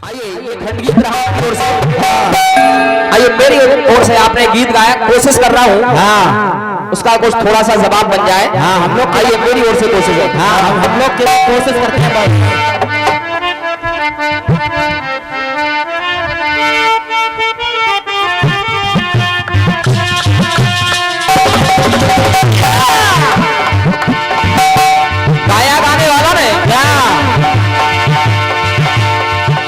आइए ये खंड गीत रहा की ओर से। आइए मेरी ओर से आपने गीत गाया, कोशिश कर रहा हूँ हाँ उसका कुछ थोड़ा सा जवाब बन जाए। हाँ हम लोग आइए मेरी ओर से कोशिश है। हाँ हम लोग कोशिश करते हैं बस। गाया गाने वाला ने क्या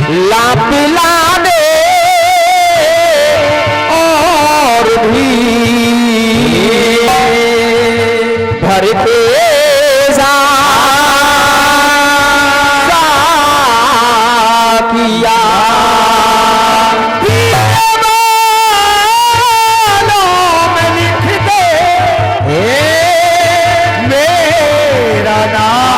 ला पिला दे और भी भर के किया में लिख दे मेरा नाम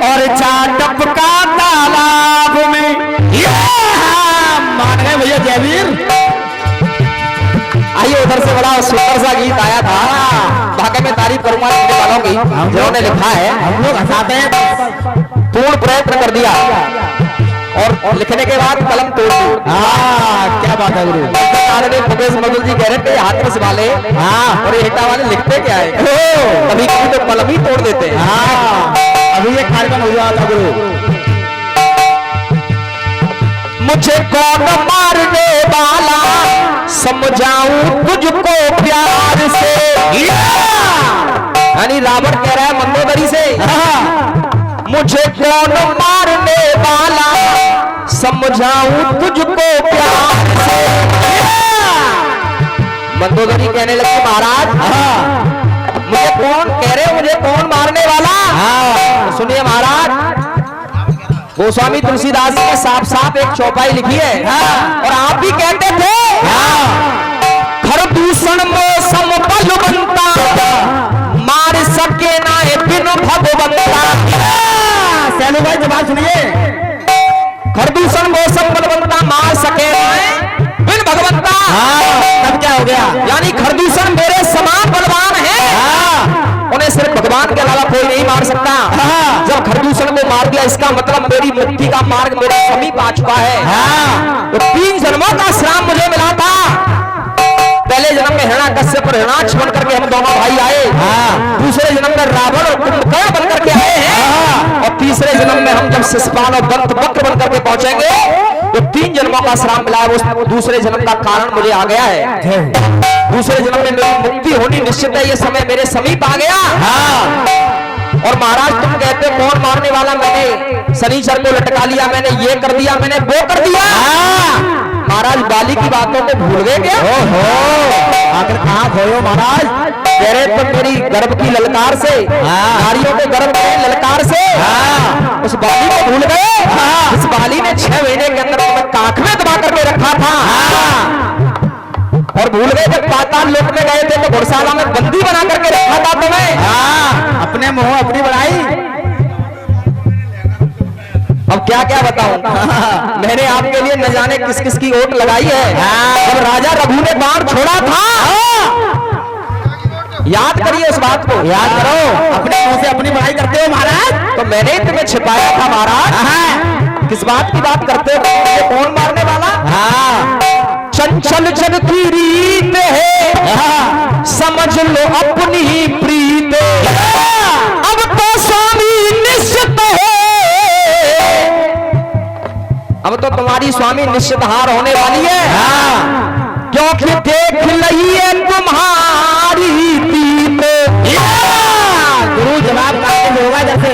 और चाटप का तालाब में मान गए भैया जयवीर। आइए उधर से बड़ा सुंदर सा गीत आया था, वाकई में तारीफ करूंगा लिखने वालों की जिन्होंने लिखा है। हम लोग हंसाते हैं, पूर्ण प्रयत्न कर दिया और लिखने के बाद कलम तोड़ दी। हाँ क्या बात है गुरु। मुकेश मधुर जी कह रहे थे हाथ में संभाले हाँ और हेटा वाले लिखते क्या है, कभी कभी तो कलम ही तोड़ देते हैं। हाँ अभी ये कार्यक्रम हो रहा था गुरु। मुझे कौन मारने वाला समझाऊं तुझको प्यार से, यानी रावण कह रहा है मंदोदरी से मुझे कौन मारने वाला समझाऊं तुझको प्यार से। मंदोदरी कहने लगी महाराज मुझे कौन कह रहे हो, मुझे कौन मारने वाला। सुनिए महाराज, गोस्वामी तुलसीदास ने साफ साफ एक चौपाई लिखी है और आप भी कहते थे खरदूषण मौसम बलवंता मार सके ना बिन भगवंता। सैलू भाई जवाब सुनिए, खरदूषण मौसम बलवंता मार सके बिन भगवंता। तब क्या हो गया, यानी खरदूषण मेरे समान बलवान है, उन्हें सिर्फ भगवान के अलावा कोई नहीं मार सकता। जब खरदूषण को मार दिया इसका मतलब मेरी मुक्ति का मार्ग मेरे समीप आ चुका है। तो 3 जन्मों का श्राम मुझे मिला था। पहले जन्म में हिरण्याकश्यप और हिरण्याक्ष बन करके हम दोनों भाई आए, दूसरे जन्म में रावण और कुंभकर्ण बन करके आए हैं, और तीसरे जन्म में हम जब शिशुपाल और दंतवक्र बन करके पहुंचेंगे तो 3 जन्मों का श्राम मिला है। उस दूसरे जन्म का कारण मुझे आ गया है। दूसरे जन्म में मेरी मुक्ति होनी निश्चित है, ये समय मेरे समीप आ गया। और महाराज तुम कहते कौन मारने वाला, मैंने शनिचर को लटका लिया, मैंने ये कर दिया, मैंने वो कर दिया। महाराज बाली की बातों को भूल गए क्या? आखिर कहाँ खोयो महाराज, कह रहे तो मेरी गर्भ की ललकार से, नारियों के गर्भ की ललकार से उस बाली को भूल गए। इस बाली ने 6 महीने के अंदर तुम्हें काख में दबा करके रखा था और भूल गए जब पाताल लोक में गए थे तो घुड़शाला में बंदी बना करके रखा था तुम्हें। अपने मुंह अपनी बढ़ाई। अब क्या क्या बताऊं मैंने आपके लिए न जाने किस किस की ओट लगाई है। जब राजा रघु ने बाण छोड़ा था, याद करिए उस बात को, याद करो। अपने मुंह से अपनी बढ़ाई करते हो महाराज, तो मैंने तुम्हें छिपाया था महाराज। किस बात की बात करते हो, कौन मारने वाला। चंचल जग की रीत है समझ लो अपनी ही प्रीत, अब तो स्वामी निश्चित है अब तो तुम्हारी स्वामी निश्चित हार होने वाली है। हाँ। क्योंकि देख लही है तुम्हारी तीत। गुरु जवाब काफी होगा जैसे,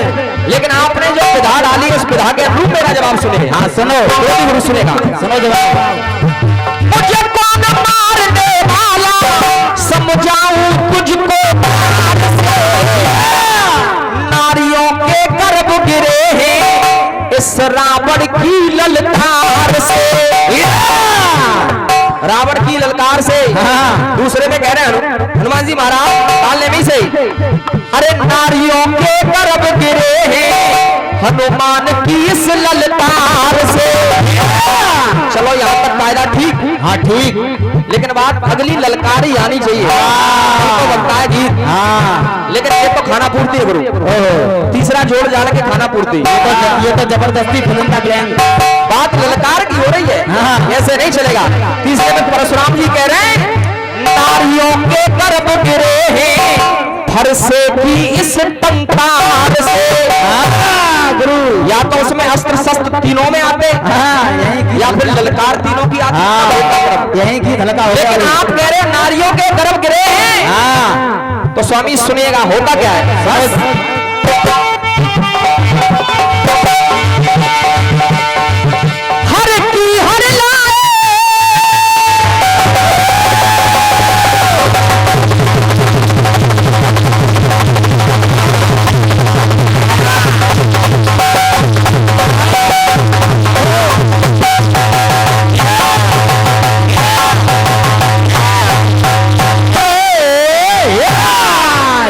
लेकिन आपने जो विधा डाली उस विधा के अनुरूप मेरा जवाब सुने। हाँ सुनो, गुरु सुनेगा, सुनो जवाब। मुझे कौन मारने वाला, समझाऊं तुझको प्यार से। नारियों के गर्भ गिरे हैं इस रावण की ललकार से। रावण की ललकार से। हाँ। दूसरे में कह रहे हैं हनुमान जी महाराज डालने में से, अरे नारियों के गर्भ गिरे हैं हनुमान की इस ललकार से। चलो यहाँ तक कायदा ठीक। हाँ ठीक, लेकिन बात अगली ललकारी आनी चाहिए। तो बनता है गीत। हाँ। लेकिन ये तो खाना पूर्ति है गुरु। तीसरा जोड़ जाड़ के खाना पूर्ति। ये तो जबरदस्ती फिल्म का प्लान। बात ललकार की हो रही है। हाँ। ऐसे नहीं चलेगा। तीसरे में परशुराम जी कह रहे हैं नारियों के गर्भ गिरे हैं फरसे की इस टंकार से। गुरु या तो उसमें अस्त्र शस्त्र तीनों में आते। हाँ, या फिर ललकार तीनों की आती। हाँ, यही की धलका हो। लेकिन आप कह रहे हैं नारियों के गर्भ गिरे हैं। हाँ। तो स्वामी सुनिएगा होता क्या है। हर की हर लाए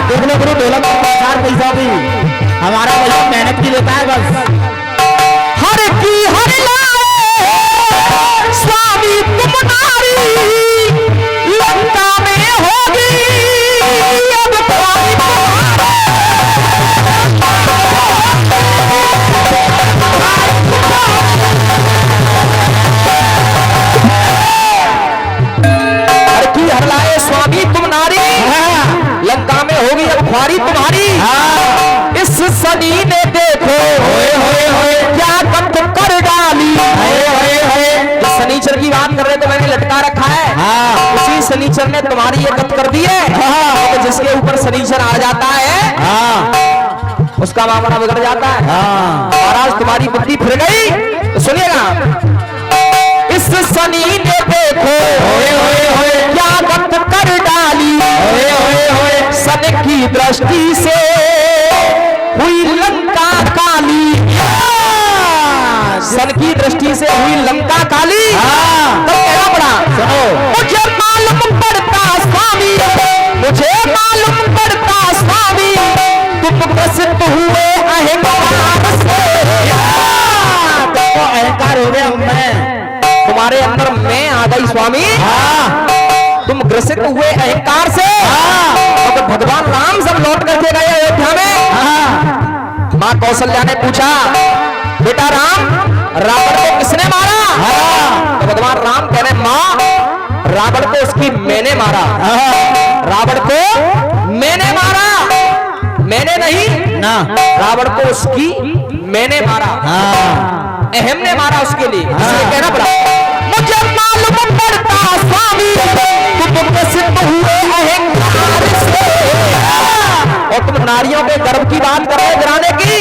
देखने गुरु ढोलक पैसा भी हमारा भैया मेहनत की लेता है बस। हर की हर लाए स्वामी तुम नारी लंका में होगी अब कोई हर की हर लाए स्वामी तुम नारी लंका में होगी अब ख्वारी तुम्हारी। इस सनी ने देखो क्या कत कर डाली। शनिचर की बात कर रहे तो मैंने लटका रखा है। उसी शनिचर ने तुम्हारी ये कत कर दी है। तो जिसके ऊपर शनिचर आ जाता है उसका मामला बिगड़ जाता है। महाराज तुम्हारी बुद्धि फिर गई। तो सुनिएगा, इस शनि ने देखो क्या कत कर डाली। सन की दृष्टि से हुई लंका काली। सन की दृष्टि से हुई लंका काली। तो कहना पड़ा मुझे मालूम पड़ता स्वामी, मुझे मालूम पड़ता स्वामी तुम प्रसिद्ध हुए अहंकार से। तो अहंकार हो गया मैं, तुम्हारे अंदर मैं आ गई स्वामी। तुम ग्रसित हुए अहंकार से। तो भगवान राम सब लौट करके गए अयोध्या में। माँ कौशल्या ने पूछा बेटा राम रावण को किसने मारा। तो भगवान राम कह रहे माँ रावण को उसकी मैंने मारा। रावण को मैंने मारा, मैंने नहीं ना, रावण को उसकी मैंने मारा। अहम ने मारा उसके लिए। इसलिए कहना पड़ा मुझे मालूम पड़ता स्वामी तुम प्रसिद्ध हुए अहंकार से। और तुम नारियों के गर्भ की बात कर रहे गिराने की।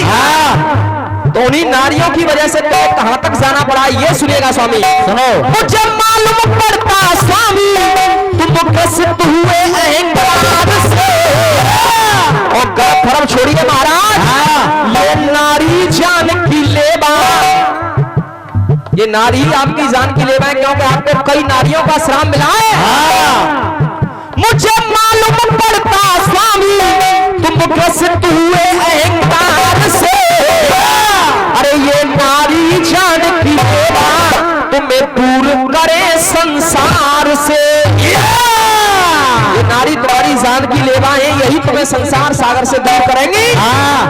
तो उन्हीं नारियों की वजह से तुम्हें कहां तक जाना पड़ा ये सुनिएगा स्वामी। सुनो, मुझे मालूम पड़ता स्वामी तुम प्रसिद्ध हुए अहंकार से। और गर्भ फर्म छोड़िए महाराज, ये नारी जान की लेबा, ये नारी आपकी जान की लेबा है क्योंकि आपको कई नारियों का श्राप मिला है। मुझे मालूम पड़ता स्वामी तुम प्रसिद्ध हुए अहंकार से। अरे ये नारी जान की लेबा तुम्हें दूर करे संसार से। ये नारी तुम्हारी जान की लेबा है, यही तुम्हें संसार सागर से दूर करेंगी।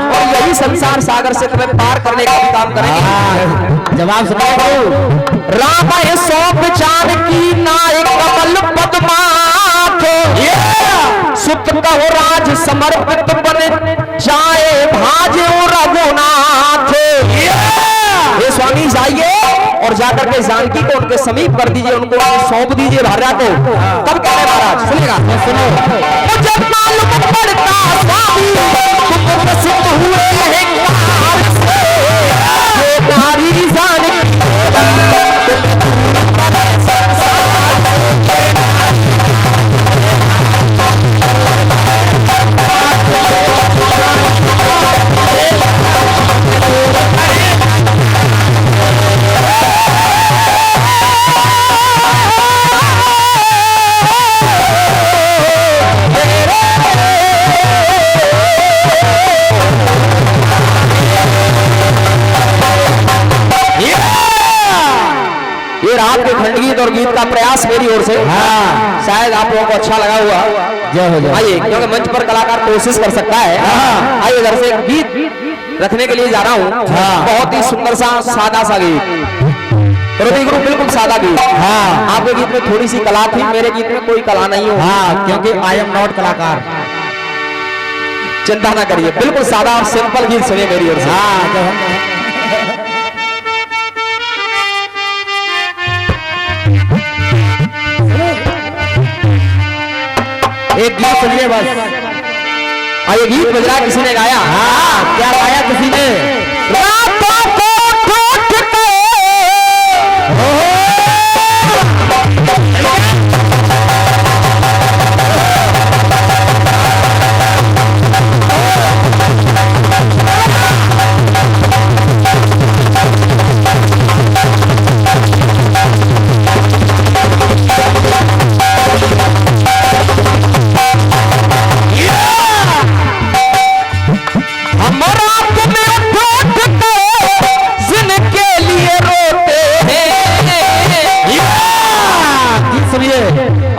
और यही संसार सागर से तुम्हें पार करने का भी काम करेंगी। जवाब सुनाओ। राम है सौंप जान की नायक कमल पद्माथ। सुत कहो राज समर्पित बन जाए भाजे रघुनाथ। ये स्वामी जाइए और जाकर के जानकी को उनके समीप कर दीजिए, उनको सौंप दीजिए भार्या को। तब कह रहे महाराज सुनेगा, सुनो, मुझे मालूम पड़ता स्वामी तुम प्रसिद्ध हुए हैं काल से, ये नारी जानकी रात के खंडगीत और गीत का प्रयास मेरी ओर से। हाँ। शायद आप लोगों को अच्छा लगा हुआ। जय हो जय। आइए, क्योंकि मंच पर कलाकार कोशिश कर सकता है। हाँ। आइए इधर से गीत रखने के लिए जा रहा हूँ। हाँ। बहुत ही सुंदर सा सादा सा गीत, हृदय गुरु बिल्कुल सादा गीत। हाँ। आपके गीत में थोड़ी सी कला थी, मेरे गीत में कोई कला नहीं हो। हाँ, क्योंकि आई एम नॉट कलाकार। चिंता ना करिए, बिल्कुल सादा और सिंपल गीत सुनिए मेरी ओर से। हाँ, एक गीत सुनिए बस। आइए, गीत बज रहा, किसी ने गाया। हाँ, क्या गाया किसी ने? रातों को ठूठ के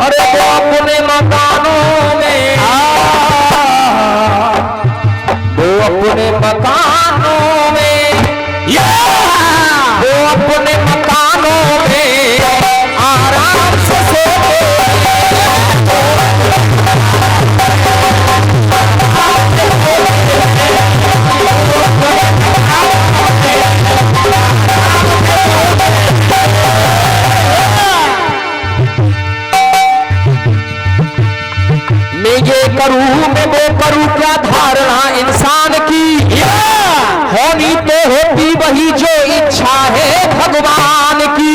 अरे वो अपने मकानों में, वो अपने मकानों में, वो अपने मकानों में आराम से सोते। मैं ये करूं, मैं वो करूं, क्या धारणा इंसान की, होनी तो होती वही जो इच्छा है भगवान की।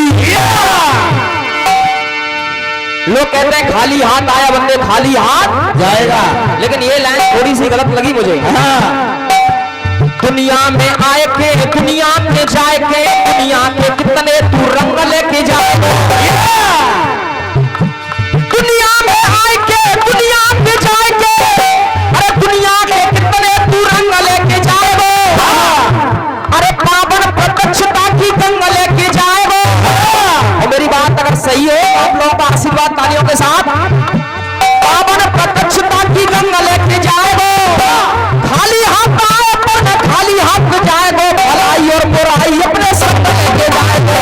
लोग कहते हैं खाली हाथ आया बंदे खाली हाथ जाएगा, लेकिन ये लाइन थोड़ी सी गलत लगी मुझे। हाँ। दुनिया में आए के दुनिया में जाए के, दुनिया के कितने तू रंग लेके जाए, दुनिया में आए के दुनिया में जाए के, अरे दुनिया के कितने तू रंग लेके जाए वो, अरे पावन प्रत्यक्षता की गंग लेके जाए वो। और मेरी बात अगर सही है आप लोगों का आशीर्वाद तालियों के साथ, पावन प्रत्यक्षता की गंग लेके जाए वो, खाली हाथ आए पर न खाली हाथ जाए वो, भलाई और बुराई अपने संग लेके जाए वो।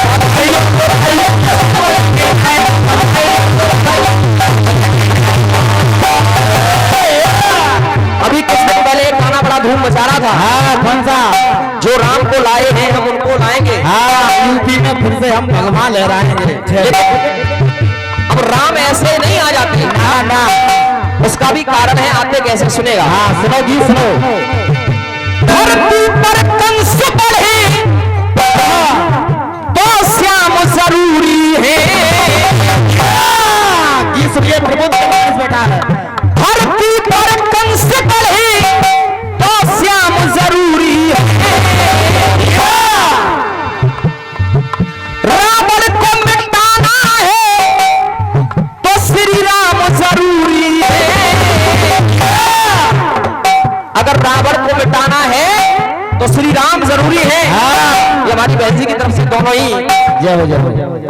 अभी कुछ दिन पहले एक गाना बड़ा धूम मचा रहा था। हाँ, कौन सा? जो राम को लाए हैं हम उनको लाएंगे। हाँ, यूपी में फिर से हम भगवान लहराएंगे। अब राम ऐसे नहीं आ जाते। हाँ ना, उसका भी कारण है, आते कैसे सुनेगा। हाँ सुनो जी सुनो। धरती पर कंस बढ़े तो श्याम जरूरी है, जी सुनिए, प्रबुद्ध बैठा है। धरती पर कंस बढ़े तो श्याम जरूरी है, रावण को मिटाना है तो श्री राम जरूरी है। अगर रावण को मिटाना है तो श्री राम जरूरी है। ये हमारी बहन जी की तरफ से दोनों ही जय हो जय हो।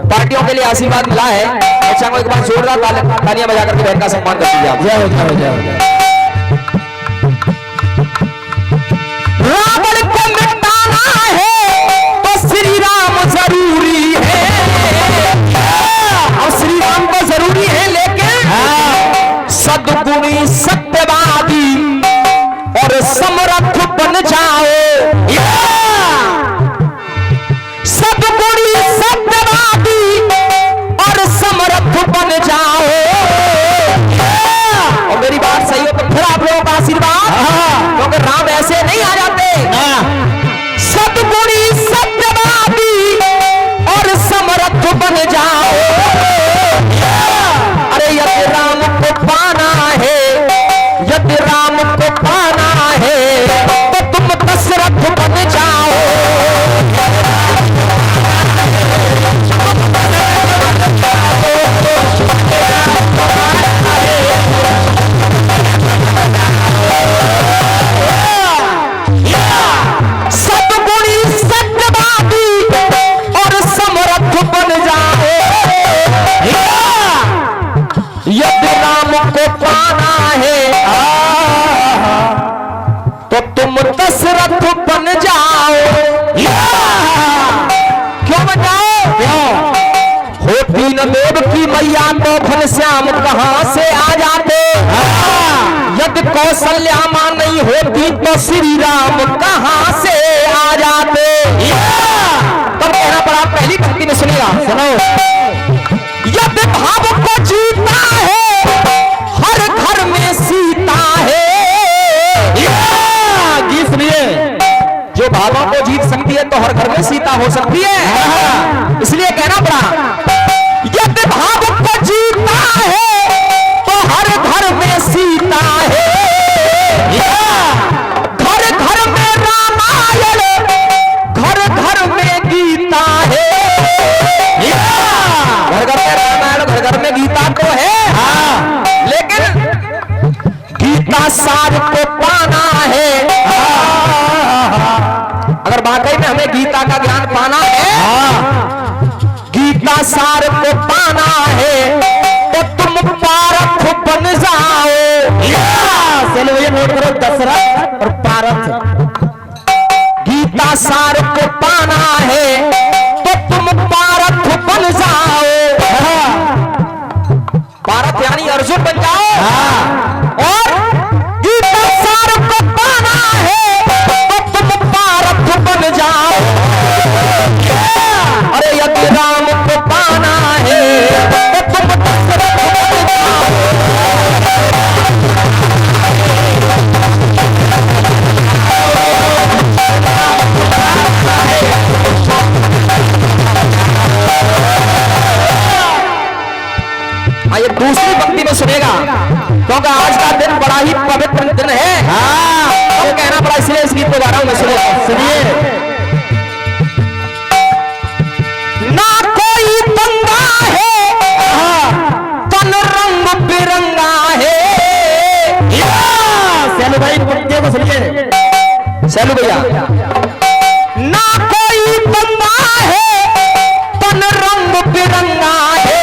पार्टियों के लिए आशीर्वाद मिला है। अच्छा, को एक बार जोरदार तालियां बजा करके बहन का सम्मान कर दीजिए आप। जय हो जय हो जय हो। रावण को मिटाना है तो श्री राम जरूरी है, और श्री राम को जरूरी है, लेकिन सद्गुणी सत्यवादी और समर्थ बन जाओ। सद्गुणी देव की मैया तो घनश्याम कहाँ से आ जाते। यदि कौशल्या मां नहीं होती तो श्री राम कहाँ से आ जाते। तब कहना पड़ा पहली पंक्ति में सुनेगा, सुनो। यदि भाव को जीता है हर घर में सीता है। गीत सुनिए। जो भावों को जीत सकती है तो हर घर में सीता हो सकती है। इसलिए कहना पड़ा यदि भाव को जीता है तो हर घर में सीता है। घर घर में रामायण घर घर में गीता है। घर घर में रामायण घर घर में गीता तो है, लेकिन गीता सार को पाना है। अगर वाकई में हमें गीता का ज्ञान पाना है, गीता सार को पाना है, तो तुम पारथ बन जाओ। चलो ये नोट करो, दशरथ और पारथ। गीता सार को पाना है तो तुम पारथ बन जाओ। पारथ यानी अर्जुन बन जाओ। और गीता सार को पाना है तो तुम पारथ बन जाओ। अरे यदि राम को पाना है तो तुम दशरथ बन जाओ। ये दूसरी पंक्ति में सुनेगा, क्योंकि आज का दिन बड़ा ही पवित्र दिन है। तो कहना पड़ा, इसलिए इस गीत को गा रहा हूं मैं। सुनिए। ना कोई दंगा है तन रंग बिरंगा है। सैलू भाई पंक्तियों को सुनिए। सैलू भैया, ना कोई दंगा है तन रंग बिरंगा है।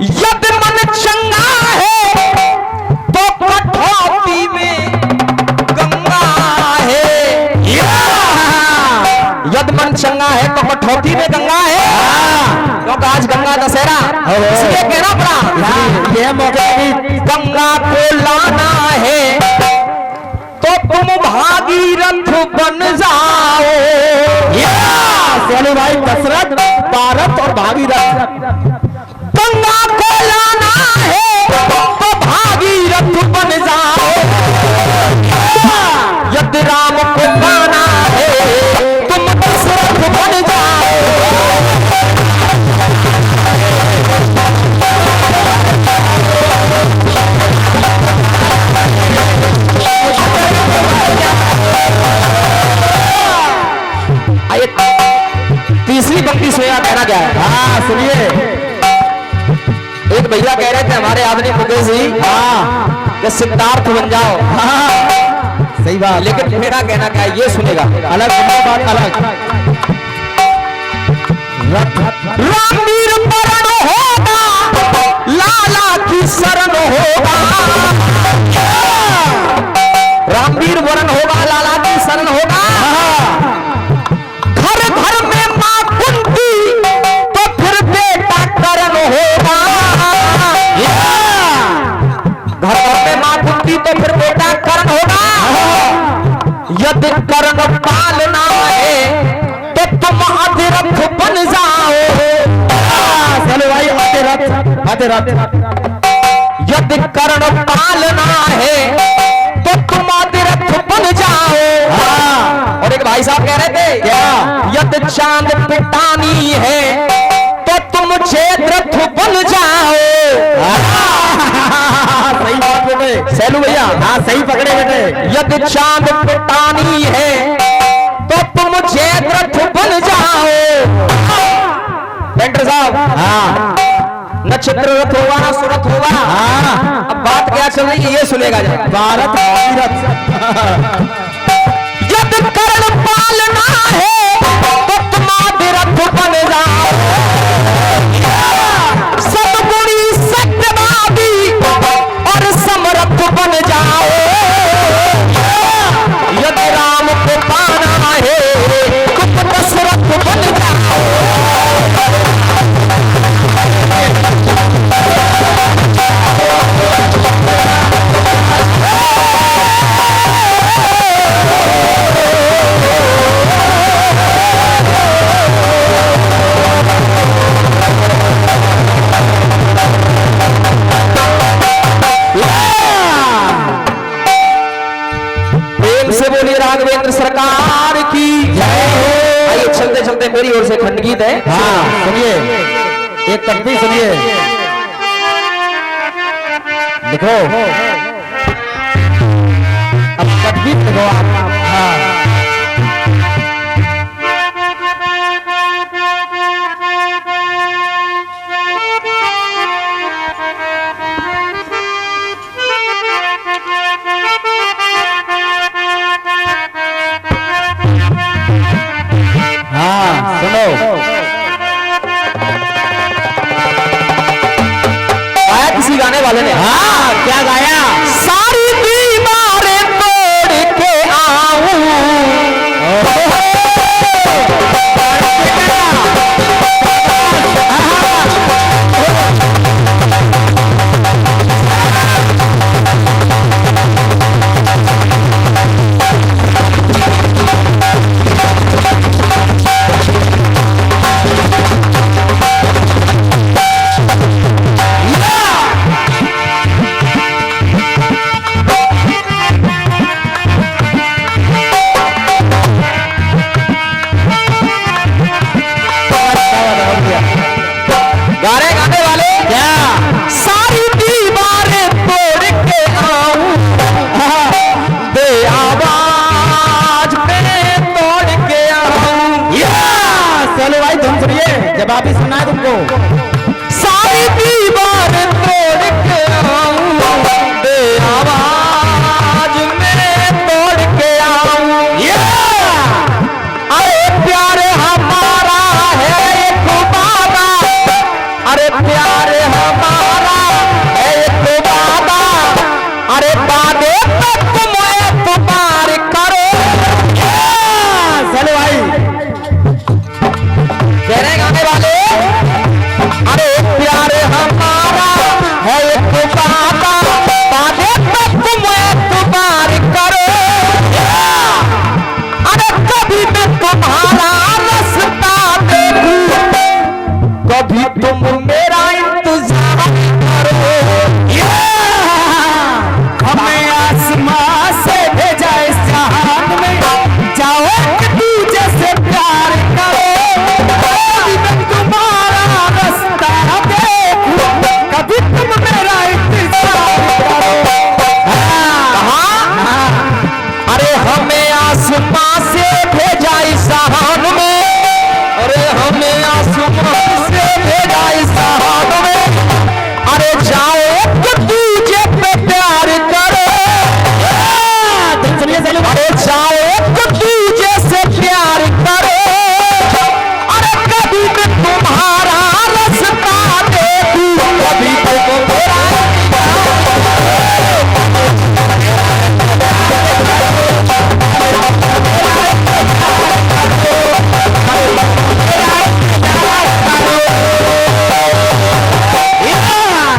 यदि मन चंगा है तो कठौती में गंगा है। यदि मन चंगा है तो कठौती में गंगा है। क्योंकि आज गंगा दशहरा, इसलिए कहना पड़ा ये मौका भी गंगा को लाना है तो तुम भागीरथ बन जाओ। सैलू भाई दशरथ, पारथ और भागीरथ। गंगा को लाना है तो भागीरथ बन जाओ। यदि राम को पाना है तुम दशरथ बन जाओ। आइए तीसरी पंक्ति सुनिए, कहना क्या है। सुनिए। एक भैया कह रहे थे हमारे आदमी मुकेश जी कि सिद्धार्थ बन जाओ। सही बात, लेकिन मेरा कहना क्या है, ये सुनेगा। अलग बात अलग। रामवीर वरण होगा लाला की शरण होगा। रामवीर वरण होगा लाला की शरण होगा। घर घर में मां कुंती तो फिर बेटा करण होगा। घर घर में मां कुंती तो फिर बेटा करण होगा। यदि कर्ण पालना है तो तुम अधिरथ बन जाओ। चलो भाई अधिरथ। यदि कर्ण पालना है तो तुम अधिरथ बन जाओ। और एक भाई साहब कह रहे थे क्या? यदि चांद पिटानी है तो तुम क्षेत्रथ बन जाओ। सही बात बेटे। सैलू भैया, हाँ सही पकड़े बेटे। यदि चांद पिटानी है तो तुम क्षेत्रथ बन जाओ। पेंटर साहब, हाँ नक्षत्र रथ होगा ना सुरथ होगा। हाँ। अब बात क्या चल रही है ये सुनेगा जरा। भारत भागीरथ। यदि कर्ण पालना है तो तुम अधिरथ बन जाओ। सतगुणी सत्यवादी और समर्थ बन जाओ। यदि राम को पाना है तुम दशरथ बन जाओ। में मेरी ओर से खंड गीत है। हाँ सुनिए, एक तकबीर सुनिए, लिखो अब तकबीर लिखो आप। हाँ सुनो, गाया किसी गाने वाले ने। हाँ क्या गाया? सारी दीवारें तोड़ के आऊं, गाने गाने वाले क्या? सारी दीवारें तोड़ के आऊं, दे आवाज पे तोड़ के आऊं। चलो भाई तुम सुनिए, जवाब ही सुनना है तुमको। सारी दीवारें तोड़ के आऊं, दे आवाज में तोड़ के आऊं। अरे प्यार हमारा है एक वादा, अरे प्यार हमारा है एक वादा, अरे वादे पे तुम एतबार करो। चलो भाई, कह रहे गाने वाले, अरे प्यार हमारा है एक वादा, वादे पे तुम एतबार करो। अरे कभी मैं तुम्हारा रास्ता देखूं, कभी तुम मेरा इंतजार करो। हमें आसमां से भेजा इस जहान में, जाओ एक दूजे से प्यार करो। कभी मैं तुम्हारा रास्ता देखूं, कभी तुम मेरा इंतजार करो। कहाँ? अरे हमें आसमां से भेजा इस जहान में, अरे हमें आसमां से भेजा इस जहान में, अरे जाओ एक दूजे पे प्यार करो। तुम सुनिए चलो भाई। अरे जाओ एक दूजे से प्यार करो। अरे कभी मैं तुम्हारा रास्ता देखूं, कभी तुम मेरा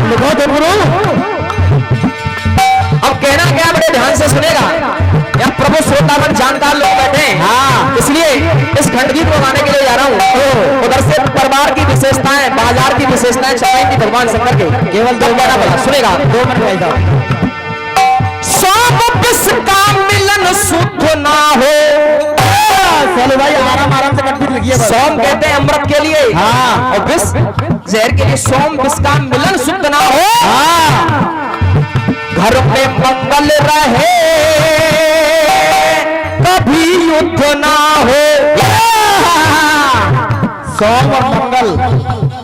लिखो तो गुरु। अब कहना क्या, बड़े ध्यान से सुनेगा, यहाँ प्रभु श्रोतागण जानकार लोग बैठे हैं। हाँ इसलिए इस खंड गीत को गाने के लिए जा रहा हूँ। उधर से परिवार की विशेषताएं, बाजार की विशेषताएं छपाई थी भगवान शंकर के। केवल दो गाना बजा, सुनेगा। 2 मिनट भाई साहब। सब किसका मिलन शुद्ध ना हो। चलो भाई आराम आराम से कंप्लीट लिखिए बस। सोम कहते हैं अमृत के लिए, हाँ। और विष जहर के लिए। सोम विष का मिलन शुद्ध ना हो, हाँ घर में मंगल रहे, कभी युद्ध ना हो। सोम और मंगल,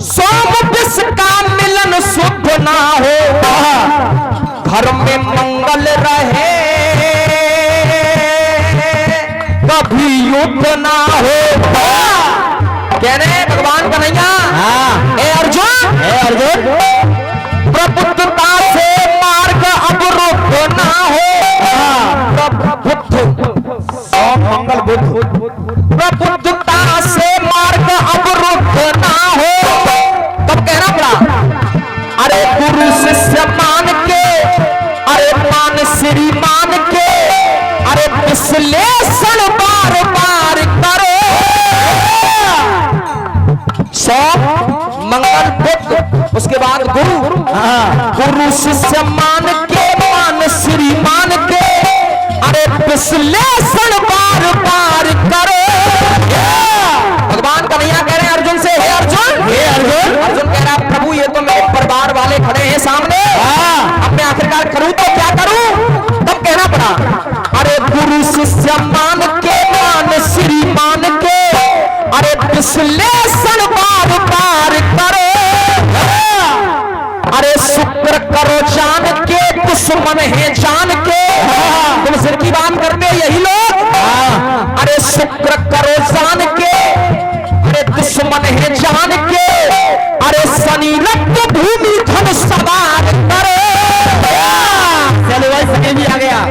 सोम विष का मिलन शुद्ध ना हो, घर में मंगल रहे, कभी युद्ध ना हो। कह रहे हैं भगवान कन्हैया, हाँ ए अर्जुन, ए अर्जुन, प्रबुद्धता से मार्ग अब रुक ना हो। सोम मंगल बुध, प्रबुद्धता से मार्ग अब रुक ना हो। तब कहना पड़ा, अरे गुरु शिष्य मान के, अरे मान श्री मान के, अरे विश्लेषण बार बार करो। सोम मंगल बुध, उसके बाद गुरु, गुरु शिष्य मान के, मान श्री मान के, अरे विश्लेषण बार बार करो। भगवान दुश्मन है जान के। तुम सिर की बात करते यही लोग। अरे शुक्र करो जान के, अरे दुश्मन है जान के, अरे शनि रक्त भूमि धन सवार करे। चलो भाई सके भी आ गया।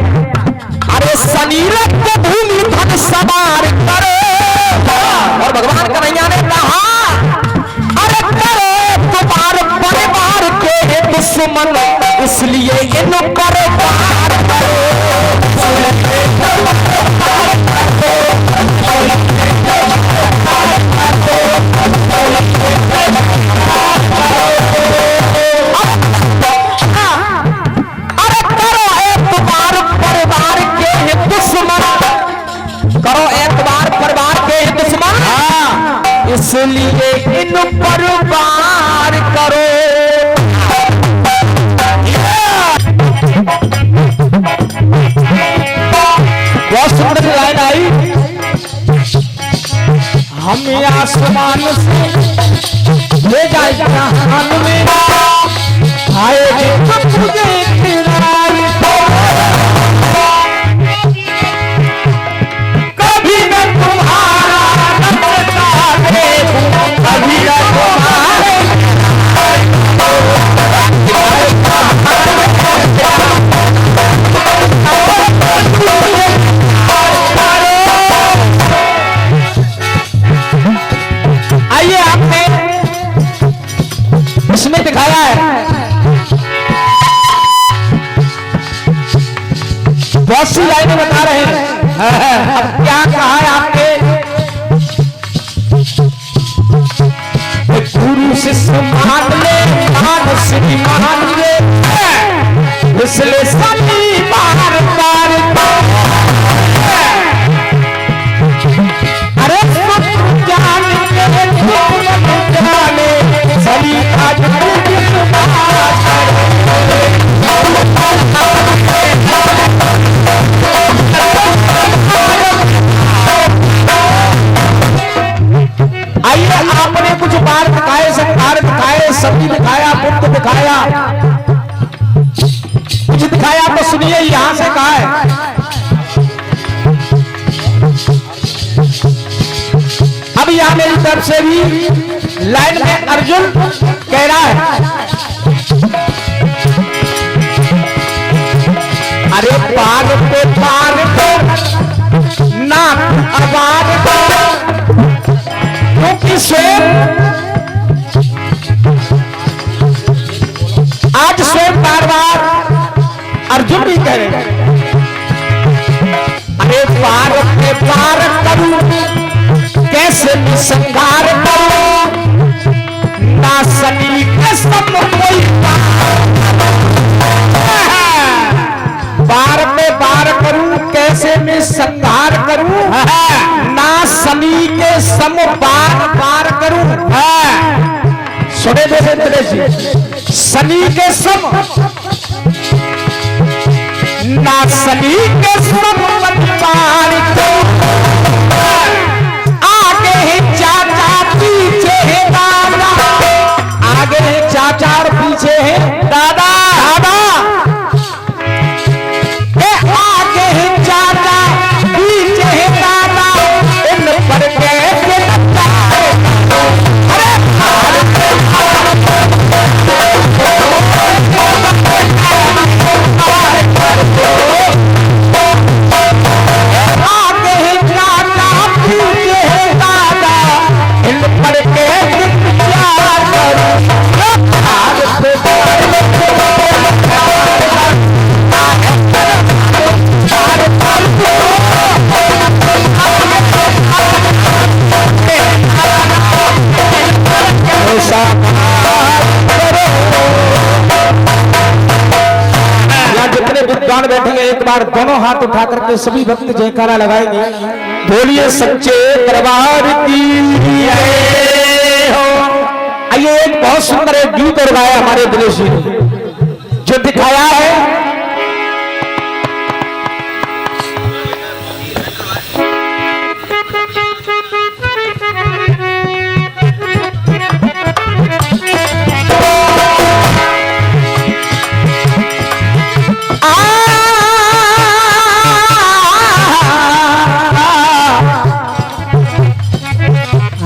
अरे शनि रक्त भूमि धन सवार करे। और भगवान कन्हैया ने कहा अरे करे तुम्हारे परिवार के दुश्मन, इसलिए इन पर वार करो। अरे करो एतबार परिवार के दुश्मन, करो एतबार परिवार के दुश्मन, इसलिए इन पर वार करो। बहुत सुंदर लाइन आई। हम आसमान से ले जाए जहान में, आए तुझे कभी न तुम्हारा कभी न तुम्हारे। आइए आपने इसमें दिखाया है, बहुत सी लाइनें बता रहे हैं। अब क्या कहा है आपके गुरु शिष्य मान ले, मान श्री मान ले, इसलिए सभी बार बार अरे सब जान के जाने सभी आज आइए आपने कुछ बार दिखाए, संस्कार दिखाए, सभी दिखाया, बुद्ध दिखाया, कुछ दिखाया तो सुनिए यहां से कहा है। अब यहां मेरी तरफ से भी लाइन में अर्जुन कह रहा है अरे पार पे ना आबाद क्योंकि स्वयं आज स्वयं बार बार अर्जुन भी कह रहे हैं अरे पार पे पार करूं कैसे भी संहार करूं ना सनी के सब कोई बार पे बार करूं कैसे मैं संहार करूं ना सनी के सम बार बार करूं। सुने देवेंद्र जी, सनी के सम ना सनी के सम बार करूं। आगे है चाचा पीछे है दादा, आगे है चाचा और पीछे है दादा। दादा आगे है चाचा पीछे है दादा, इन पर कैसे लगता है। आगे है चाचा पीछे है दादा, इन पर कैसे प्यार करूं। जितने विद्वान बैठेंगे एक बार दोनों हाथ उठा करके सभी भक्त जयकारा लगाएंगे। बोलिए सच्चे दरबार की जय हो। आइए एक बहुत सुंदर एक गीत और गाया हमारे दिनेश जी ने जो दिखाया है।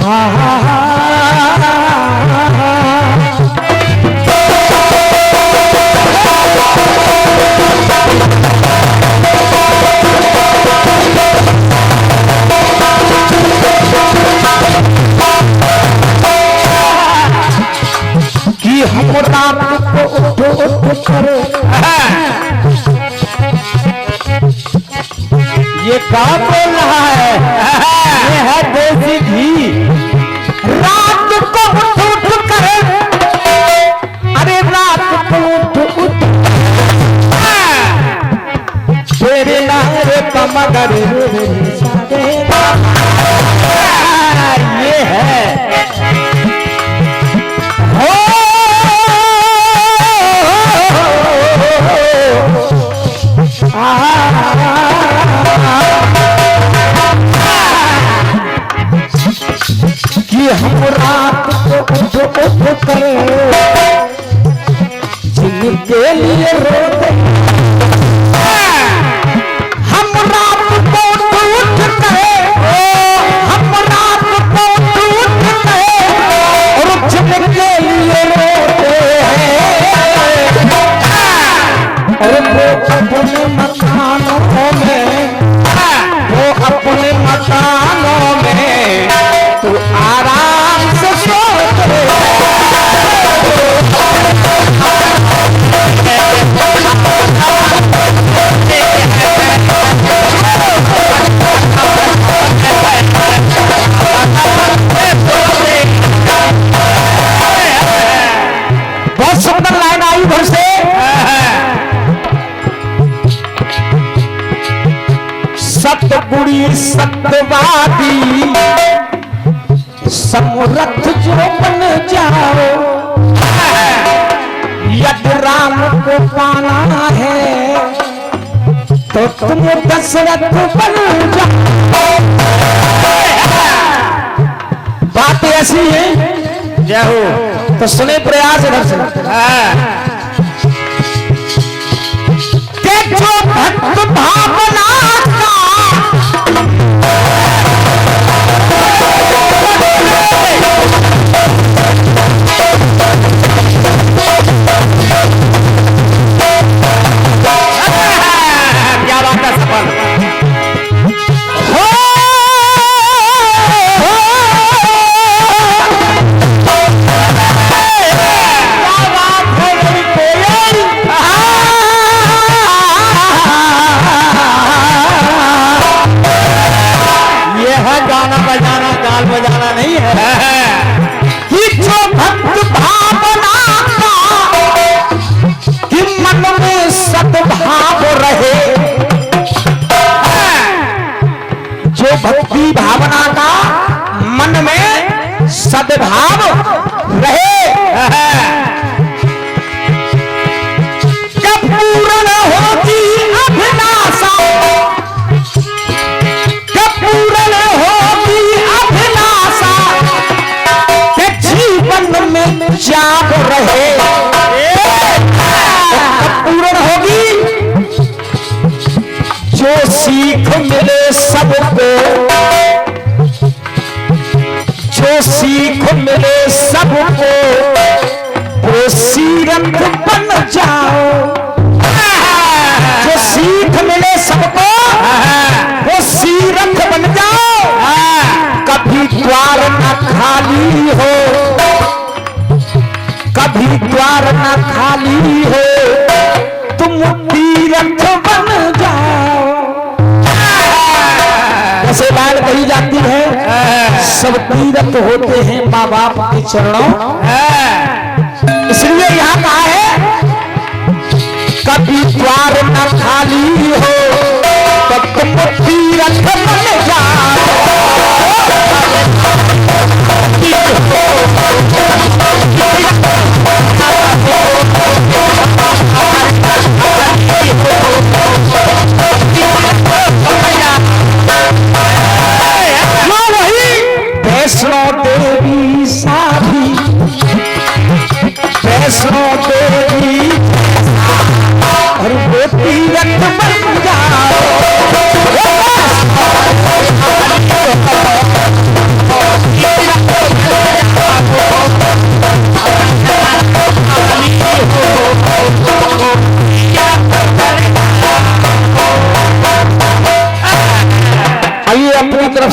कि हम रात को उठ करे ये काम बोल रहा है, ये है देसी घी। रात को उठ करे, अरे रात को उठ तेरे नारे कमगर ये है हो कि हम रात को उठ करे जिनके लिए रोते, हम रात को उठ करे, हम रात को उठ करे और जिनके लिए रोते हैं, और वो अपने मकानों में, वो अपने मकानों में तू आराम से सोते बहुत सुंदर लाइन आई घर से। सतगुणी सत्यवादी समरथ जो बन जाओ, यदि राम को पाना है तो तुम दशरथ बन जाओ। बात ऐसी है, जय हो। तो सुने प्रयास इधर से कि जो भक्त भावना का क्या बात है, सफल हो, क्या बात है मेरी कोयल। ये है गाना बजाना, गाल बजाना नहीं है। कि जो भक्त भावना का कि मन में सद्भाव रहे, जो भक्ति भावना का मन में सद्भाव रहे, कब पूर्ण होगी अभिलाषा, कब पूर्ण होगी अभिलाषा, कि जीवन में जाग रहे, कब पूर्ण होगी, जो सीख मिले सबको, जो सीख मिले सबको, वो सीरथ बन जाओ। जो सीख मिले सबको वो सीरथ बन जाओ। कभी द्वार न खाली हो, कभी द्वार न खाली हो, तुम तीरथ बन जाओ। जैसे बात कही जाती है, सब तीरथ होते हैं माँ बाप के चरणों, इसलिए यहाँ कहा है कभी द्वार न खाली हो तो तुम तीरथ बन जाओ। वैष्णो देवी साधी, वैष्णो देवी और वो तीरथ बन जाओ।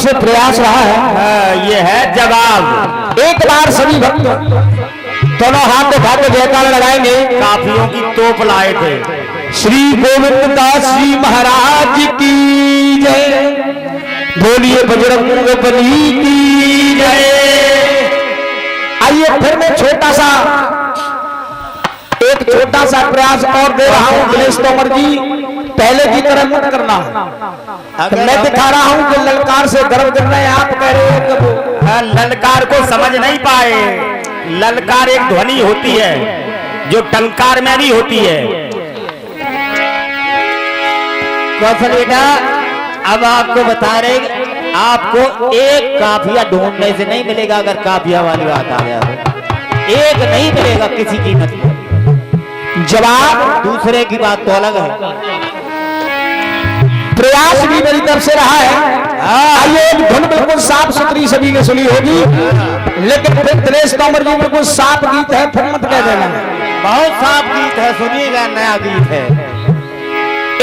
से प्रयास रहा है। ये है जवाब। एक बार सभी भक्त दोनों हाथ उठा के जयकार लगाएंगे। काफियों की तोप लाए थे। श्री गोविंद दास जी महाराज की जय। बोलिए बजरंग बली की जय। आइए फिर मैं एक छोटा सा प्रयास और दे रहा हूं दिनेश तोमर जी। पहले की तरह मत करना। तो मैं दिखा रहा हूं कि ललकार से गर्व कर रहे हैं, आप कह रहे हो कि वो ललकार को समझ नहीं पाए। ललकार एक ध्वनि होती है जो टंकार में भी होती है। कौशल बेटा, अब आपको बता रहे, आपको एक काफिया ढूंढने से नहीं मिलेगा। अगर काफिया वाली बात आ गया तो एक नहीं मिलेगा किसी कीमत पर। जवाब दूसरे की बात तो अलग है। प्रयास भी मेरी तरफ से रहा है। आइए एक धुन बिल्कुल साफ सुथरी सभी ने सुनी होगी, लेकिन फिर दिनेश तोमर जी बिल्कुल साफ गीत है, फिर मत कह देना। बहुत साफ गीत है, सुनिएगा, नया गीत है।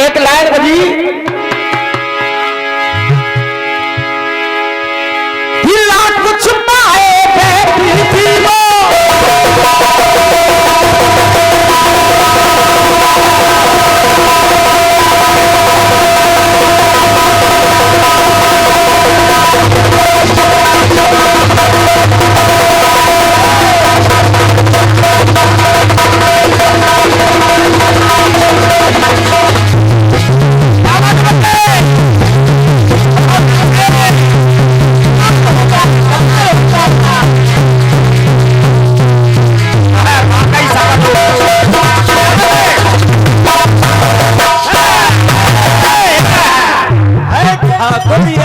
एक लाइन बजी, कुछ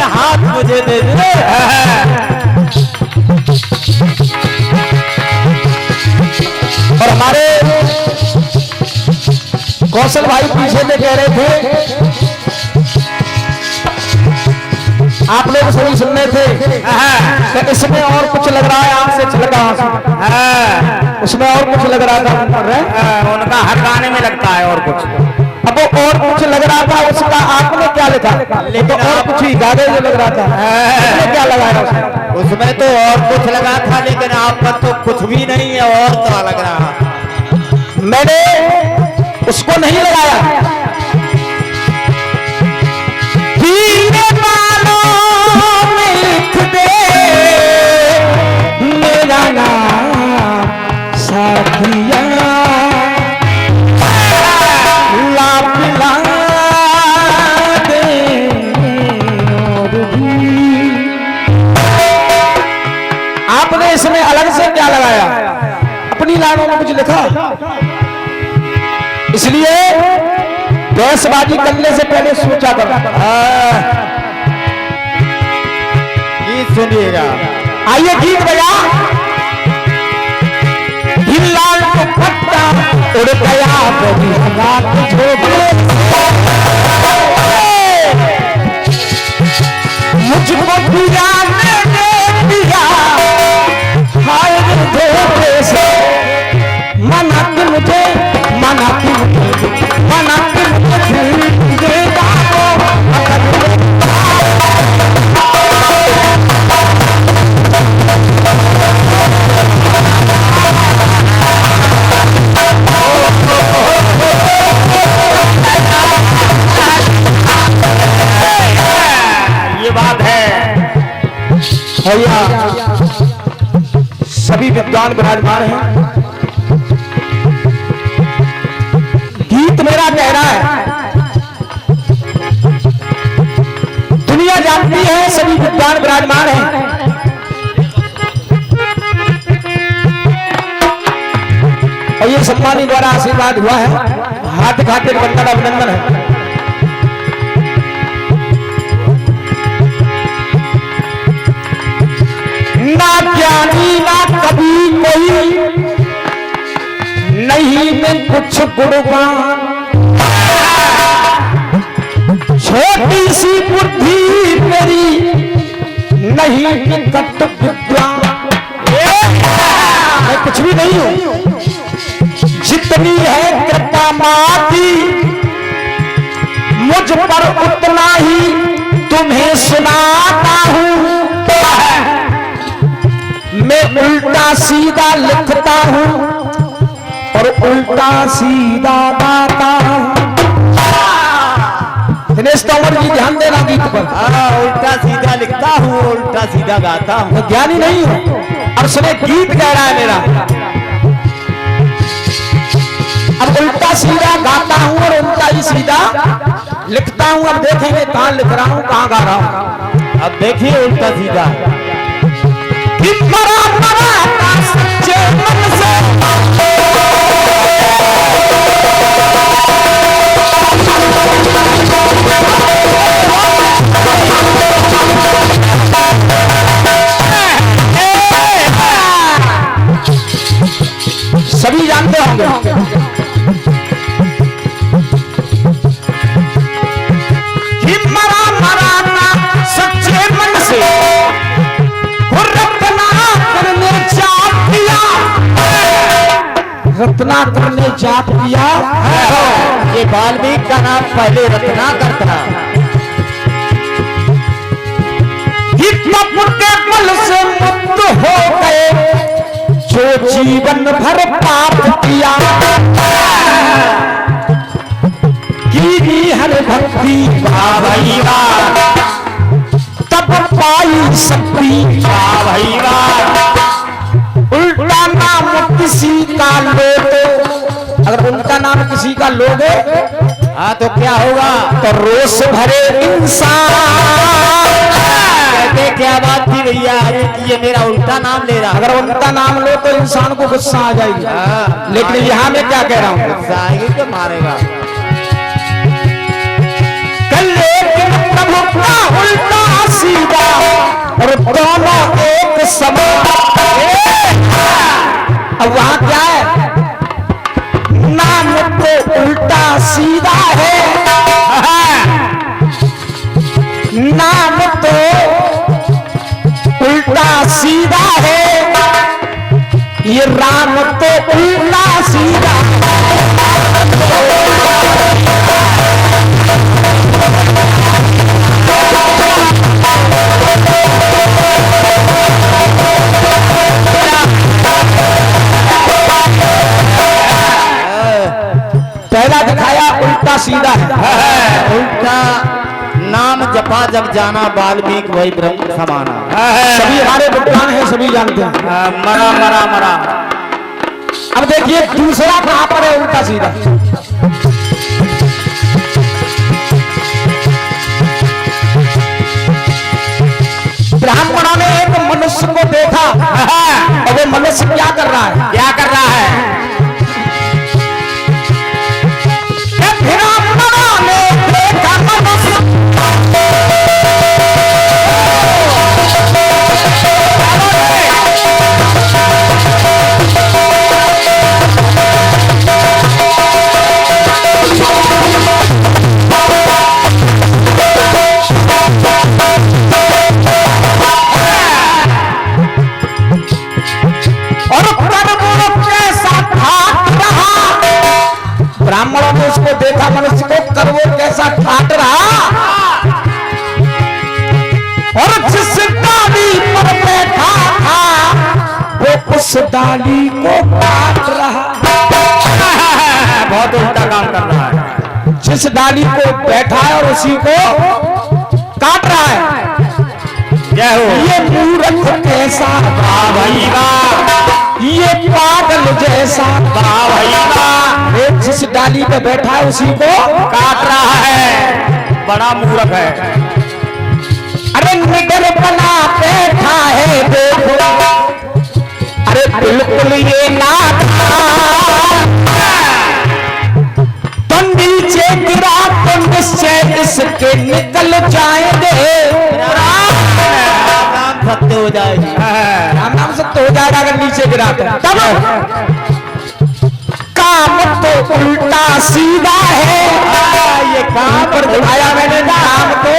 हाथ मुझे दे दे। और हमारे कौशल भाई पीछे से कह रहे थे, आप लोग सभी सुन रहे थे कि इसमें और कुछ लग रहा है, आंख से छलका आंसू, उसमें और कुछ लग रहा था। उनका हर गाने में लगता है और कुछ। अब वो और कुछ लग रहा था, उसका आपने क्या लिखा? लेकिन और कुछ ही ज्यादा जो लग रहा था, क्या लगाया उसमें? तो और कुछ लगा था, लेकिन आप पर तो कुछ भी नहीं है, और क्या लग रहा? मैंने उसको नहीं लगाया। लिख दे मेरा नाम साथिया, आपने इसमें अलग से क्या लगाया? अपनी लाइनों में कुछ लिखा, इसलिए बहसबाजी करने से पहले सोचा कर। गीत सुनिएगा। आइए गीत बजा। हिलाल को पत्ता उड़ गया कभी रात झोंके, मुझको पियाने दे पिया हाय धोखे से, मना कि मुझे मना कि मना कि मुझे देगा भैया। सभी विद्वान विराजमान हैं। गीत मेरा कह रहा है, दुनिया जानती है, सभी विद्वान विराजमान हैं। और ये सम्मानी द्वारा आशीर्वाद हुआ है, हार्दिक हार्दिक वंदन अभिनंदन है। ना ज्ञानी ना कभी कोई नहीं में कुछ गुणगान, छोटी सी बुद्धि मेरी नहीं निकट विद्वान, मैं कुछ भी नहीं हूं, जितनी है कृपा माँ की मुझ पर उतना ही तुम तुम्हें सुनाता हूँ, मैं उल्टा सीधा लिखता हूँ और उल्टा सीधा गाता हूँ। दिनेश तोमर जी ध्यान देना गीत पर। उल्टा सीधा लिखता हूँ, उल्टा सीधा गाता हूँ। मैं ज्ञानी नहीं हूँ और सुने गीत कह रहा है मेरा। अब उल्टा सीधा गाता हूँ और उल्टा ही सीधा लिखता हूँ। अब देखेंगे कहाँ लिख रहा हूँ कहाँ गा रहा हूँ। अब देखिए उल्टा सीधा। कि मरा मरा का सच्चे मन से सभी जानते होंगे। कि मरा मरा का सच्चे मन से रत्नाकर ने जाप किया, रत्नाकर ने जाप किया। ये वाल्मीकि का नाम पहले रत्नाकर था। तप के बल से मुक्त हो गए जो जीवन भर पाप किया, की हर भक्ति भाई तब पाई शक्ति भाई। उल्टा नाम किसी का लोगे, अगर उल्टा नाम किसी का लोगे हाँ तो क्या होगा? तो रोष भरे इंसान। कहते क्या बात थी भैया, ये मेरा उल्टा नाम ले रहा। अगर उल्टा नाम लो तो इंसान को गुस्सा आ जाएगी। लेकिन यहाँ मैं क्या कह रहा हूँ, गुस्सा आएगी तो मारेगा। लेकिन प्रभु का उल्टा सीधा और दोनों एक समान। अब वहां क्या है, नाम तो उल्टा सीधा है, नाम तो उल्टा सीधा है, ये राम तो उल्टा सीधा। पहला दिखाया उल्टा सीधा है। उल्टा नाम जपा जग जाना, वाल्मीकि वही ब्रह्म समाना। सभी हमारे विद्वान हैं, सभी जानते हैं। मरा मरा मरा। अब देखिए दूसरा कहां पर है उल्टा सीधा। ब्राह्मणों ने एक मनुष्य को देखा और वो मनुष्य क्या कर रहा है, क्या कर रहा है। ब्राह्मणों ने देखा मनुष्य ब्राह्मणों ने उसको देखा मनुष्य को, कर वो कैसा ठाट रहा और जिस डाली पर बैठा था वो उस डाली को काट रहा। बहुत उल्टा काम कर रहा है। जिस डाली को बैठा है और उसी को काट रहा है। जय हो। ये मूर्ख कैसा भाई वाह, ये पागल जैसा भाई वाह, जिस डाली पे बैठा है उसी को काट रहा है। बड़ा मूर्ख है। अरे निडर बना बैठा है देखो, अरे बिल्कुल ये नाथ तो नीचे गिरा तो निश्चय इसके निकल जाएंगे। नाम सत्य हो जाएगी। नाम सत्य हो जाएगा अगर नीचे गिरा तो। तब काम तो उल्टा सीधा है। ये काम पर दिखाया मैंने, नाम तो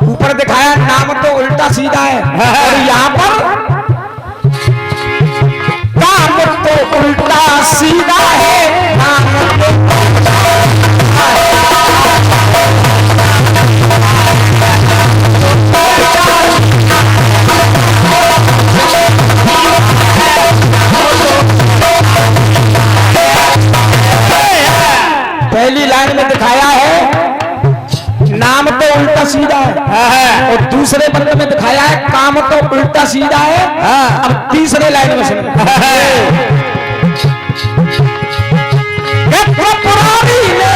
ऊपर दिखाया, नाम तो उल्टा सीधा है और यहाँ पर काम तो उल्टा सीधा है, नाम तो सीधा है। अब तीसरे लाइन में सुनो। पुरानी ने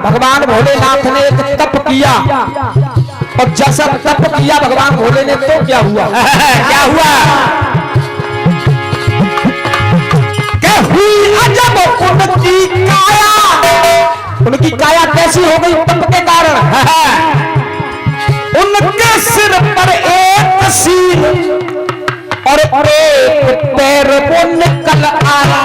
भगवान भोलेनाथ ने एक तप किया और जैसा तप किया भगवान भोले ने तो क्या हुआ? क्या हुआ? क्या हुई अजब उनकी काया कैसी हो गई तप के कारण? उनके सिर पर एक सींग और एक पैर वो निकल आया।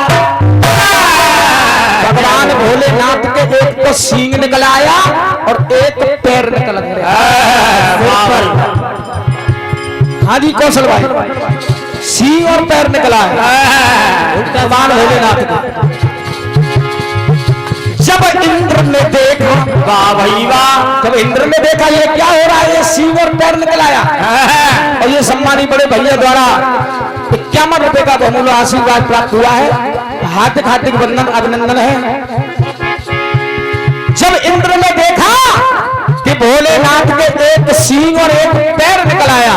भगवान भोलेनाथ के एक तो सींग निकल आया और एक पैर निकल गया। हाँ जी कौशल भाई, सींग और पैर निकला है भगवान भोलेनाथ का। जब इंद्र ने देखा, वाह भाई वाह, जब इंद्र ने देखा ये क्या हो रहा है, ये सींग और पैर निकल आया और ये सम्मानी बड़े भैया द्वारा 51 रुपए का बहुमूल्य आशीर्वाद प्राप्त हुआ है। हार्दिक हार्दिक वंदन अभिनंदन है। जब इंद्र ने देखा कि भोलेनाथ के एक सींग और एक पैर निकल आया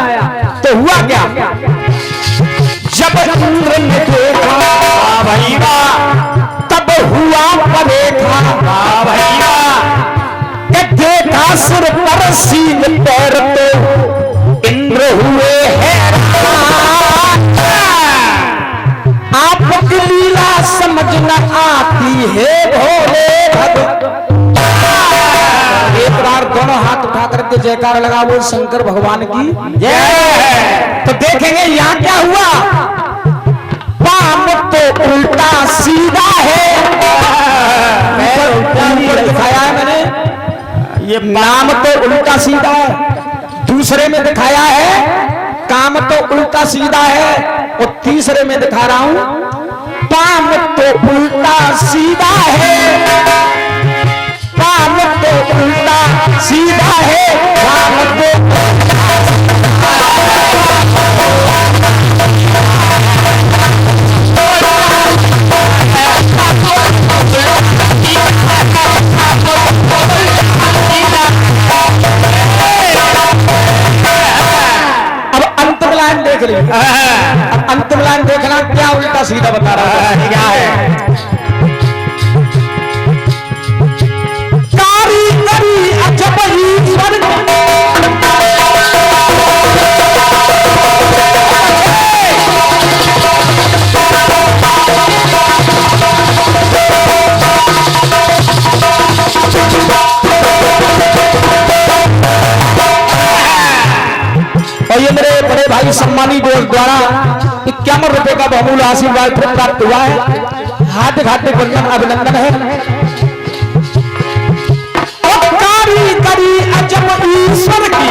तो हुआ क्या? जब इंद्र ने देखा भैया तब हुआ परेखा भैया, देखा सिर पर सींग पैर तो इंद्र हुए हैरान। आपकी लीला समझ न आती है भोले एक बार दोनों हाथ उठा करके जयकार लगा वो शंकर भगवान की जय। तो देखेंगे यहाँ क्या हुआ? पाम तो उल्टा सीधा है, दिखाया है मैंने, ये नाम तो उल्टा सीधा है। दूसरे में दिखाया है काम तो उल्टा सीधा है और तीसरे में दिखा रहा हूं पाम तो उल्टा सीधा है। पाम तो उल्टा सीधा है, पाम तो देख लीजिए। अब अंतिम लाइन देखना क्या उल्टा सीधा बता रहा है क्या है। कारीगरी अजब ईश्वर और ये मेरे बड़े भाई सम्मानी द्वारा 51 रुपए का बहुमूल्य आशीर्वाद प्राप्त हुआ है। हार्दिक हार्दिक वंदन अभिनंदन है। कारीगरी अजब ईश्वर की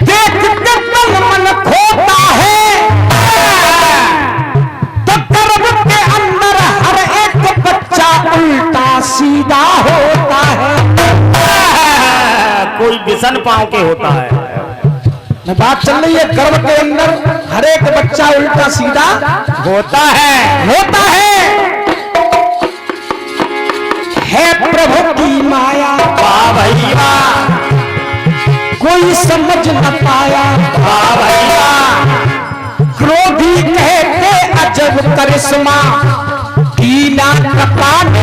देख के मन खोता है तो गर्भ के अंदर हर एक बच्चा उल्टा सीधा होता है। कोई बिसन पांव के होता है। बात चल रही है गर्भ के अंदर हर एक बच्चा उल्टा सीधा होता है प्रभु की माया वाह भैया, कोई समझ न पाया वाह भैया। क्रोधी कहते अजब करिश्मा कीला कपाट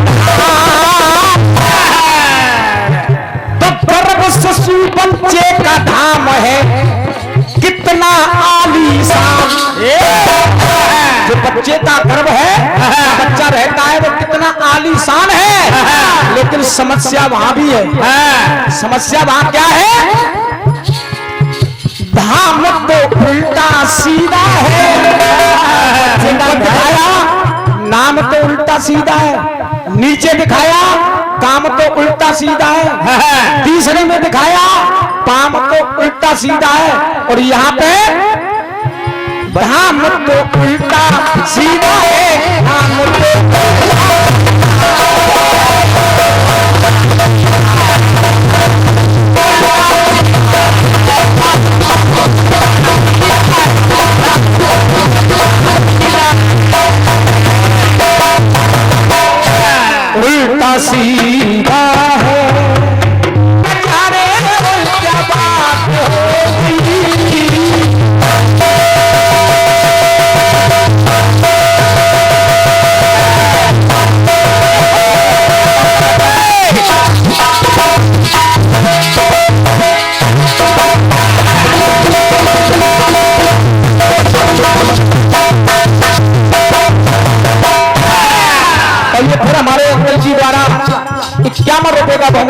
तो गर्भ शिशु बच्चे का धाम है कितना आलीशान। जो बच्चे का गर्भ है बच्चा रहता है वो कितना आलीशान है। लेकिन समस्या वहां भी है। समस्या वहां क्या है? धाम तो उल्टा सीधा है। दिखाया नाम तो उल्टा सीधा है, नीचे दिखाया काम तो उल्टा सीधा है, तीसरे में दिखाया पाम तो उल्टा सीधा है और यहाँ पे धाम तो उल्टा सीधा है। धाम तो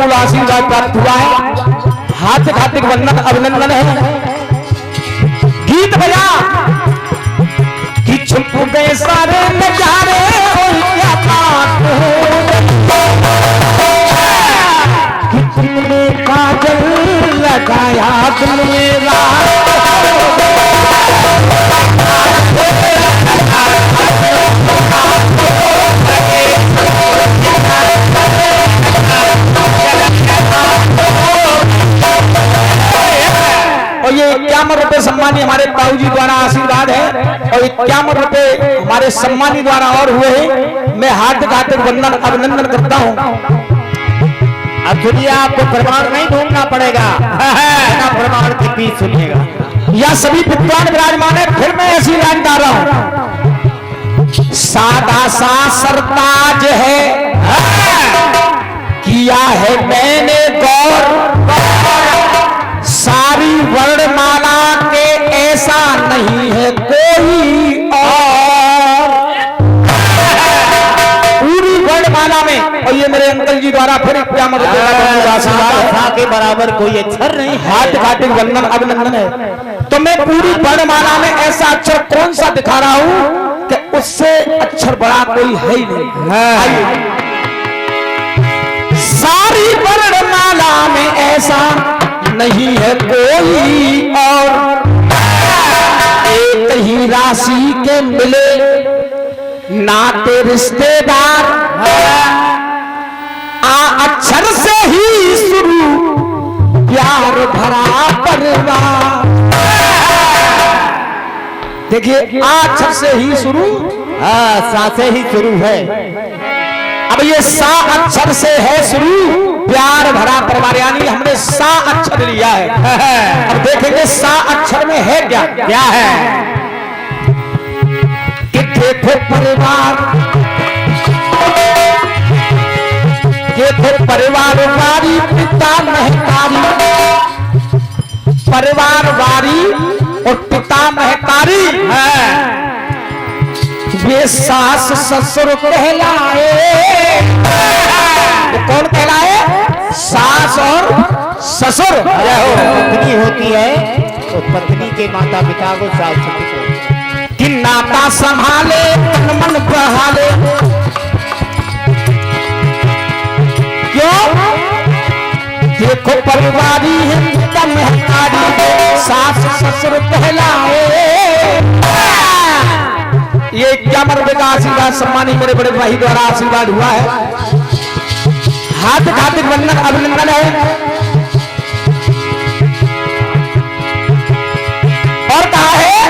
अमूल आशीर्वाद प्राप्त हुआ है। हार्दिक हार्दिक वंदन अभिनंदन है। गीत बजा कि छुप गए सारे नजारे और क्या बात कि तुमने काजल लगाया दिल मेरा और ये 51 रुपए सम्मानी हमारे ताऊ जी द्वारा आशीर्वाद है और 51 रुपए हमारे सम्मानी द्वारा और हुए हैं। मैं हार्दिक हार्दिक वंदन अभिनंदन करता हूँ। अब सुनिए, आपको प्रमाण नहीं ढूंढना पड़ेगा, बिना प्रमाण की बीच सुनिएगा। यह सभी विद्वान विराजमान है। फिर मैं ऐसी लाइन गा रहा हूँ। सादा सा सरताज है किया है मैंने गौर, सारी वर्णमाला के ऐसा नहीं है कोई और। पूरी वर्णमाला में, और ये मेरे अंकल जी द्वारा फिर क्या आशीर्वाद के बराबर कोई अक्षर नहीं है। हाथ हार्दिक वंदन अभिनंदन है। तो मैं पूरी वर्णमाला में ऐसा अक्षर कौन सा दिखा रहा हूं कि उससे अक्षर बड़ा कोई है ही नहीं। सारी वर्णमाला में ऐसा नहीं है कोई और। एक ही राशि के मिले नाते रिश्तेदार, अक्षर से ही शुरू प्यार भरा परिवार। देखिए, अक्षर से ही शुरू, सा से ही शुरू है। अब ये सा अक्षर से है शुरू प्यार भरा परिवार, यानी हमने सा अक्षर लिया है। अब देखेंगे सा अक्षर में है क्या क्या है कि देखो परिवार, देखो परिवार वारी पिता महतारी, परिवार वारी और पिता महतारी है। वे सास ससुर कहलाए। वो कौन कहलाए? सास और ससुर। पत्नी होती है तो पत्नी के माता पिता को सास ससुर कि नाता संभाले तन मन बहाले। क्यों? देखो परिवारी है पिता महतारी, सास ससुर कहलाए। ये 51 रुपए का आशीर्वाद सम्मानी मेरे बड़े भाई द्वारा आशीर्वाद हुआ है। हार्दिक हार्दिक वंदन अभिनंदन है। और कहा है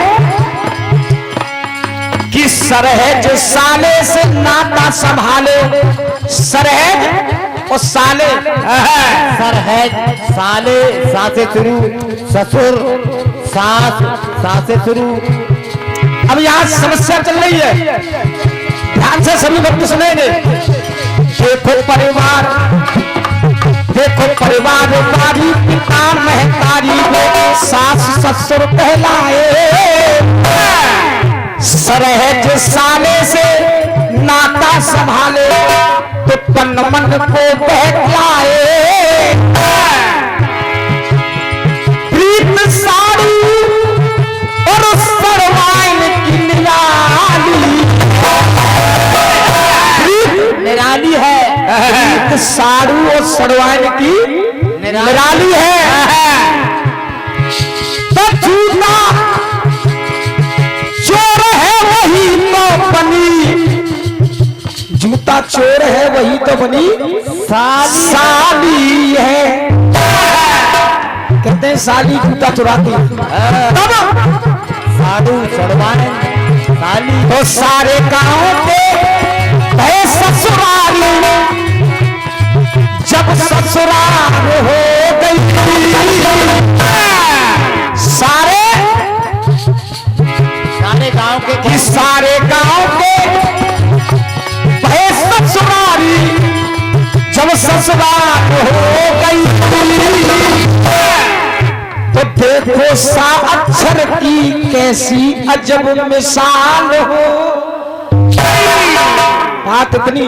कि सरहज साले से नाता संभाले। सरहज और साले, सरहज साले, सा से शुरू, ससुर सास, सा से शुरू। अब यहाँ समस्या चल रही है, ध्यान से सभी भक्त सुनेंगे। देखो परिवार, देखो परिवार वारी पिता महतारी, सास ससुर कहलाए। सरहज साले से नाता संभाले तो तन मन को बहलाए। प्रीत साड़ी और सरवाइन की निराली है। प्रीत साड़ू और सरवाइन की निराली है। तो झूठा चोर है वही तो बनी, जूता चोर है वही तो बनी साली है। कहते हैं साली जूता चुराती तब साधु सरवाइन साली। तो सारे गांव के है ससुराल, जब ससुराल हो गई सारे गांव के, सारे गांव के है ससुराली, जब ससुराल हो गई तो देखो सा अक्षर की कैसी अजब मिसाल हो। बात इतनी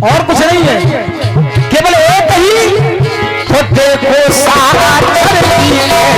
और कुछ नहीं है, केवल एक ही तो देखो सारा चलती है